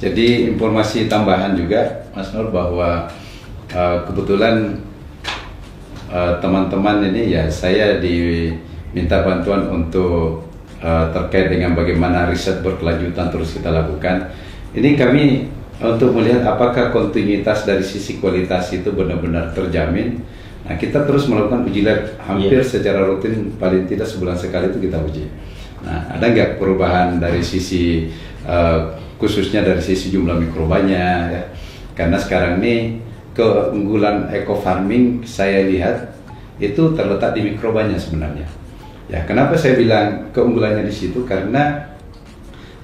Jadi informasi tambahan juga Mas Nur bahwa kebetulan teman-teman ini ya saya diminta bantuan untuk terkait dengan bagaimana riset berkelanjutan terus kita lakukan. Ini kami untuk melihat apakah kontinuitas dari sisi kualitas itu benar-benar terjamin. Nah, kita terus melakukan uji lab hampir secara rutin, paling tidak sebulan sekali itu kita uji. Nah, ada nggak perubahan dari sisi khususnya dari sisi jumlah mikrobanya ya? Karena sekarang ini keunggulan eco farming saya lihat itu terletak di mikrobanya sebenarnya. Ya, kenapa saya bilang keunggulannya di situ? Karena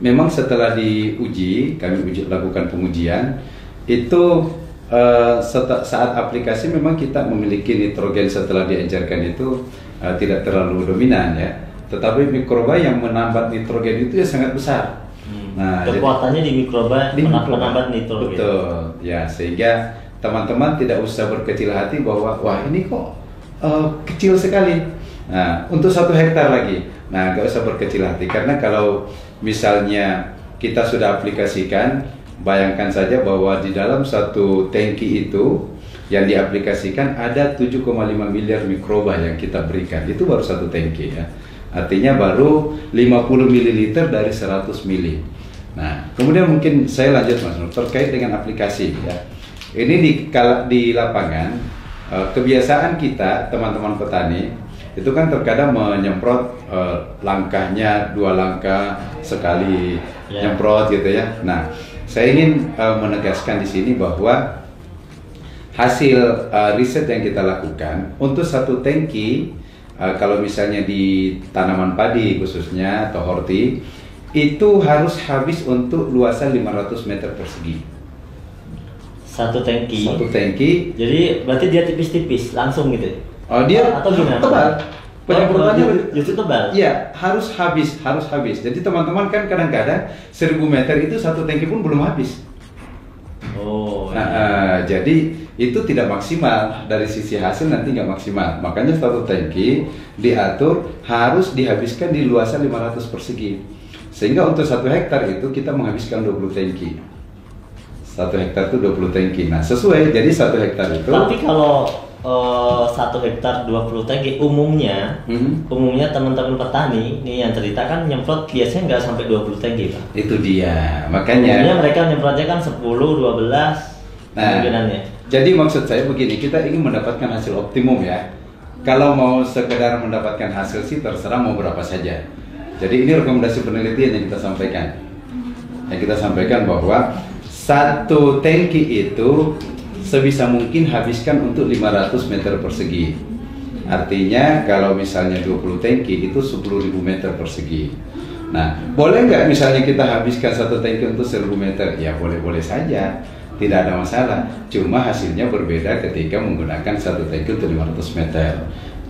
memang setelah diuji, kami lakukan pengujian itu saat aplikasi memang kita memiliki nitrogen setelah diencerkan itu tidak terlalu dominan ya. Tetapi mikroba yang menambat nitrogen itu ya sangat besar. Nah, kekuatannya di mikroba menambat nitrogen. Betul. Ya, sehingga teman-teman tidak usah berkecil hati bahwa wah ini kok kecil sekali. Nah, untuk 1 hektar lagi. Nah, gak usah berkecil hati karena kalau misalnya kita sudah aplikasikan, bayangkan saja bahwa di dalam 1 tangki itu yang diaplikasikan ada 7,5 miliar mikroba yang kita berikan. Itu baru 1 tangki ya. Artinya baru 50 ml dari 100 ml. Nah, kemudian mungkin saya lanjut Mas Nur terkait dengan aplikasi ya. Ini di lapangan kebiasaan kita teman-teman petani itu kan terkadang menyemprot langkahnya 2 langkah sekali nyemprot gitu ya. Nah, saya ingin menegaskan di sini bahwa hasil riset yang kita lakukan untuk 1 tangki kalau misalnya di tanaman padi khususnya atau horti itu harus habis untuk luasan 500 meter persegi. 1 tangki. 1 tangki. Jadi berarti dia tipis-tipis langsung gitu. Oh, dia atau gimana? Tebal. Penyemprotannya justru tebal. Iya, harus habis. Jadi teman-teman kan kadang-kadang 1000 meter itu 1 tangki pun belum habis. Oh. Jadi itu tidak maksimal dari sisi hasil, nanti nggak maksimal. Makanya 1 tangki diatur harus dihabiskan di luasan 500 persegi. Sehingga untuk 1 hektar itu kita menghabiskan 20 tangki. 1 hektar itu 20 tangki. Nah, sesuai. Jadi 1 hektar itu. Tapi kalau 1 hektar 20 tangki umumnya teman-teman petani nih yang cerita kan nyemprot biasanya nggak sampai 20 tangki Pak. Itu dia. Makanya umumnya mereka nyemprotnya kan 10, 12 kemungkinannya. Jadi maksud saya begini, kita ingin mendapatkan hasil optimum ya. Kalau mau sekedar mendapatkan hasil sih terserah mau berapa saja. Jadi ini rekomendasi penelitian yang kita sampaikan. Yang kita sampaikan bahwa 1 tangki itu sebisa mungkin habiskan untuk 500 meter persegi. Artinya kalau misalnya 20 tangki itu 10.000 meter persegi. Nah, boleh nggak misalnya kita habiskan 1 tangki untuk 1000 meter? Ya boleh-boleh saja, tidak ada masalah. Cuma hasilnya berbeda ketika menggunakan 1 tangki untuk 500 meter.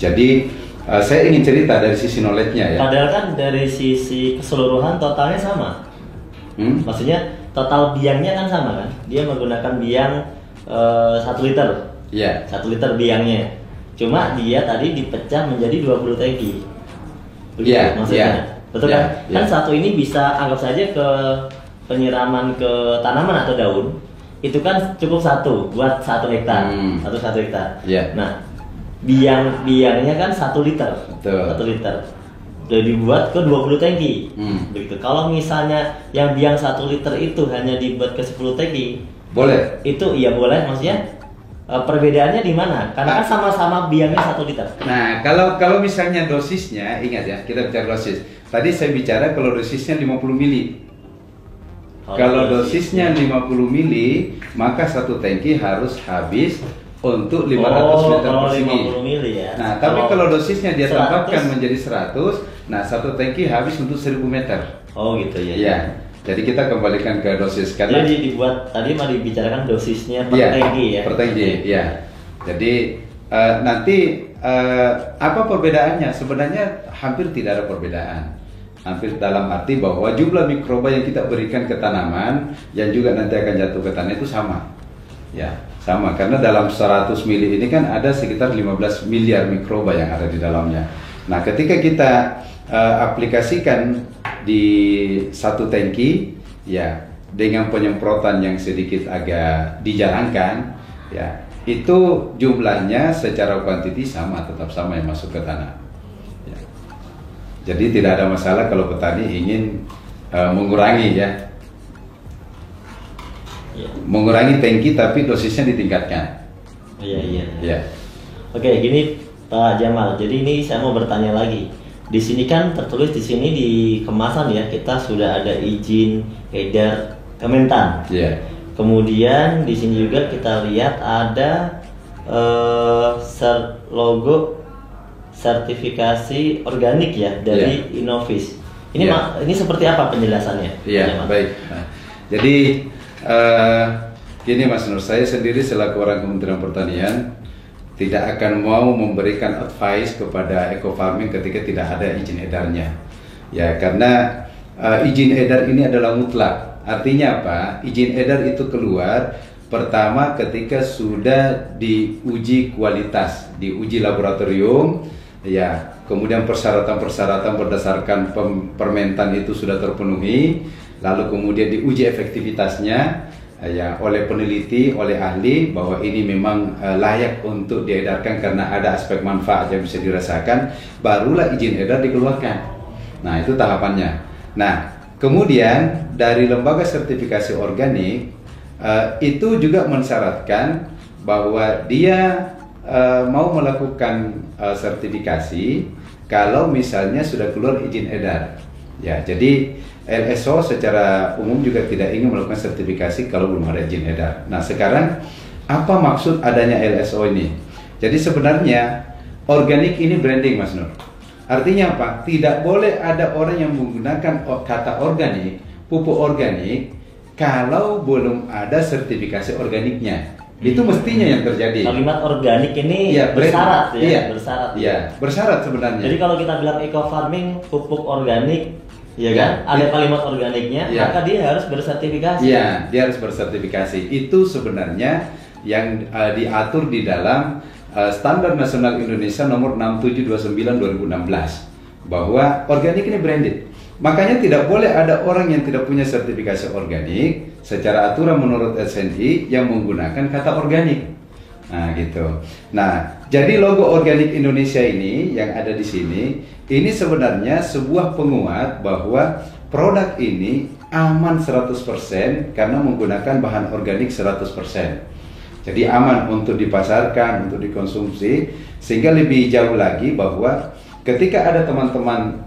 Jadi saya ingin cerita dari sisi knowledge-nya ya. Padahal kan dari sisi keseluruhan totalnya sama. Maksudnya total biangnya kan sama kan? Dia menggunakan biang 1 liter. Iya. 1 liter biangnya. Cuma dia tadi dipecah menjadi 20 tangki. Iya, maksudnya. Betul kan? Kan 1 ini bisa anggap saja ke penyiraman ke tanaman atau daun. Itu kan cukup 1 buat 1 hektar. 1 hektar. Iya. Nah, biangnya kan 1 liter. Betul. 1 liter. Udah dibuat ke 20 tangki. Begitu. Kalau misalnya yang biang 1 liter itu hanya dibuat ke 10 tangki, boleh. Itu iya boleh, maksudnya perbedaannya di mana? Karena kan sama-sama biangnya 1 liter. Nah, kalau misalnya dosisnya, ingat ya, kita bicara dosis. Tadi saya bicara kalau dosisnya 50 mili. Kalau dosisnya 50 mili, maka 1 tangki harus habis untuk 500 meter persegi. 50 mili ya. Nah, tapi kalau dosisnya dia tambahkan menjadi 100, nah 1 tangki habis untuk 1000 meter. Oh gitu ya. Iya. Jadi kita kembalikan ke dosis karena jadi dibuat tadi mah dibicarakan dosisnya per tangki ya. Per tangki, ya. Jadi nanti apa perbedaannya? Sebenarnya hampir tidak ada perbedaan. Hampir dalam arti bahwa jumlah mikroba yang kita berikan ke tanaman yang juga nanti akan jatuh ke tanah itu sama. Ya, sama karena dalam 100 mili ini kan ada sekitar 15 miliar mikroba yang ada di dalamnya. Nah, ketika kita aplikasikan di 1 tangki, ya dengan penyemprotan yang sedikit agak dijarangkan, ya itu jumlahnya secara kuantiti sama, tetap sama yang masuk ke tanah. Ya. Jadi tidak ada masalah kalau petani ingin mengurangi mengurangi tangki tapi dosisnya ditingkatkan. Iya. Oke, gini Pak Jamal. Jadi ini saya mau bertanya lagi. Di sini kan tertulis di sini di kemasan ya, kita sudah ada izin edar Kementan. Iya. Kemudian di sini juga kita lihat ada logo sertifikasi organik ya dari Innovis. Ini seperti apa penjelasannya? Iya, baik. Nah, jadi gini Mas Nur, saya sendiri selaku orang Kementerian Pertanian tidak akan mau memberikan advice kepada eco farming ketika tidak ada izin edarnya. Ya, karena izin edar ini adalah mutlak. Artinya apa? Izin edar itu keluar pertama ketika sudah diuji kualitas, diuji laboratorium, ya. Kemudian persyaratan-persyaratan berdasarkan Permentan itu sudah terpenuhi, lalu kemudian diuji efektivitasnya ya oleh peneliti, oleh ahli bahwa ini memang layak untuk diedarkan karena ada aspek manfaat yang bisa dirasakan, barulah izin edar dikeluarkan. Nah, itu tahapannya. Nah, kemudian dari lembaga sertifikasi organik itu juga mensyaratkan bahwa dia mau melakukan sertifikasi kalau misalnya sudah keluar izin edar. Ya, jadi LSO secara umum juga tidak ingin melakukan sertifikasi kalau belum ada izin edar. Nah, sekarang apa maksud adanya LSO ini? Jadi sebenarnya organik ini branding, Mas Nur. Artinya apa? Tidak boleh ada orang yang menggunakan kata organik, pupuk organik, kalau belum ada sertifikasi organiknya. Itu mestinya yang terjadi. Kalimat organik ini bersyarat ya, bersyarat. Iya, bersyarat sebenarnya. Jadi kalau kita bilang eco farming pupuk organik, ya kan? Ada kalimat organiknya, maka dia harus bersertifikasi. Iya, dia harus bersertifikasi. Itu sebenarnya yang diatur di dalam Standar Nasional Indonesia nomor 6729/2016 bahwa organik ini branded. Makanya tidak boleh ada orang yang tidak punya sertifikasi organik secara aturan menurut SNI yang menggunakan kata organik. Nah, gitu. Nah, jadi logo organik Indonesia ini yang ada di sini, ini sebenarnya sebuah penguat bahwa produk ini aman 100% karena menggunakan bahan organik 100%. Jadi aman untuk dipasarkan, untuk dikonsumsi, sehingga lebih jauh lagi bahwa ketika ada teman-teman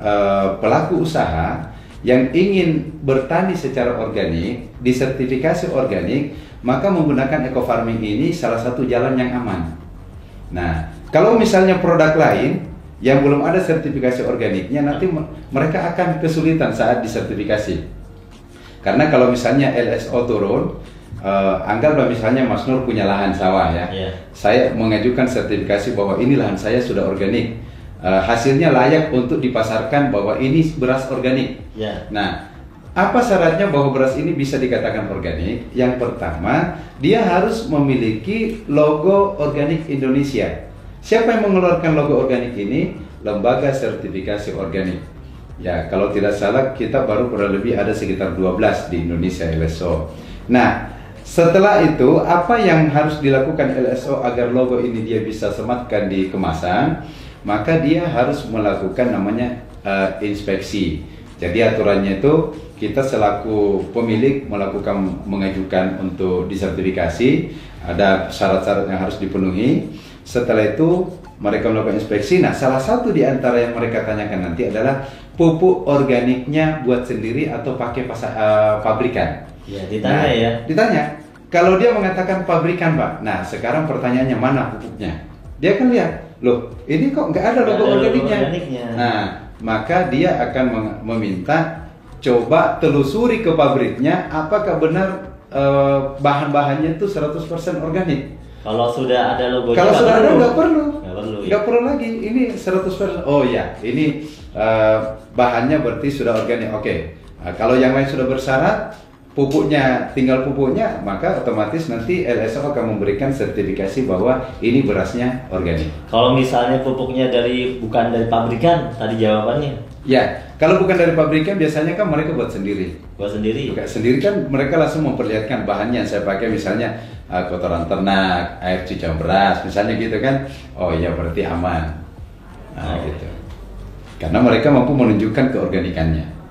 pelaku usaha yang ingin bertani secara organik, disertifikasi organik, maka menggunakan eco farming ini salah satu jalan yang aman. Nah, kalau misalnya produk lain yang belum ada sertifikasi organiknya, nanti mereka akan kesulitan saat disertifikasi. Karena kalau misalnya LSO turun, anggaplah misalnya Mas Nur punya lahan sawah ya, saya mengajukan sertifikasi bahwa ini lahan saya sudah organik. Hasilnya layak untuk dipasarkan bahwa ini beras organik. Nah, apa syaratnya bahwa beras ini bisa dikatakan organik? Yang pertama, dia harus memiliki logo organik Indonesia. Siapa yang mengeluarkan logo organik ini? Lembaga sertifikasi organik. Ya, kalau tidak salah kita baru kurang lebih ada sekitar 12 di Indonesia LSO. Nah, setelah itu apa yang harus dilakukan LSO agar logo ini dia bisa sematkan di kemasan? Maka dia harus melakukan namanya inspeksi. Jadi aturannya itu kita selaku pemilik mengajukan untuk disertifikasi, ada syarat-syarat yang harus dipenuhi. Setelah itu mereka melakukan inspeksi. Nah, salah satu di antara yang mereka tanyakan nanti adalah pupuk organiknya buat sendiri atau pakai pabrikan. Ya, ditanya Ditanya. Kalau dia mengatakan pabrikan, Pak. Nah, sekarang pertanyaannya mana pupuknya? Dia akan lihat, loh, ini kok nggak ada logo organiknya. Nah, maka dia akan meminta coba telusuri ke pabriknya apakah benar bahan-bahannya itu 100% organik. Kalau sudah ada logonya, kalau sudah ada nggak perlu lagi. Ini 100%. Oh ya, ini bahannya berarti sudah organik. Oke. Nah, kalau yang lain sudah bersyarat, pupuknya tinggal pupuknya, maka otomatis nanti LSO akan memberikan sertifikasi bahwa ini berasnya organik. Kalau misalnya pupuknya bukan dari pabrikan, tadi jawabannya. Ya, kalau bukan dari pabrikan biasanya kan mereka buat sendiri. Buat sendiri. Buat sendiri kan mereka langsung memperlihatkan bahannya. Saya pakai misalnya kotoran ternak, air cucian beras, misalnya gitu kan. Oh iya berarti aman. Nah gitu. Karena mereka mampu menunjukkan keorganikannya.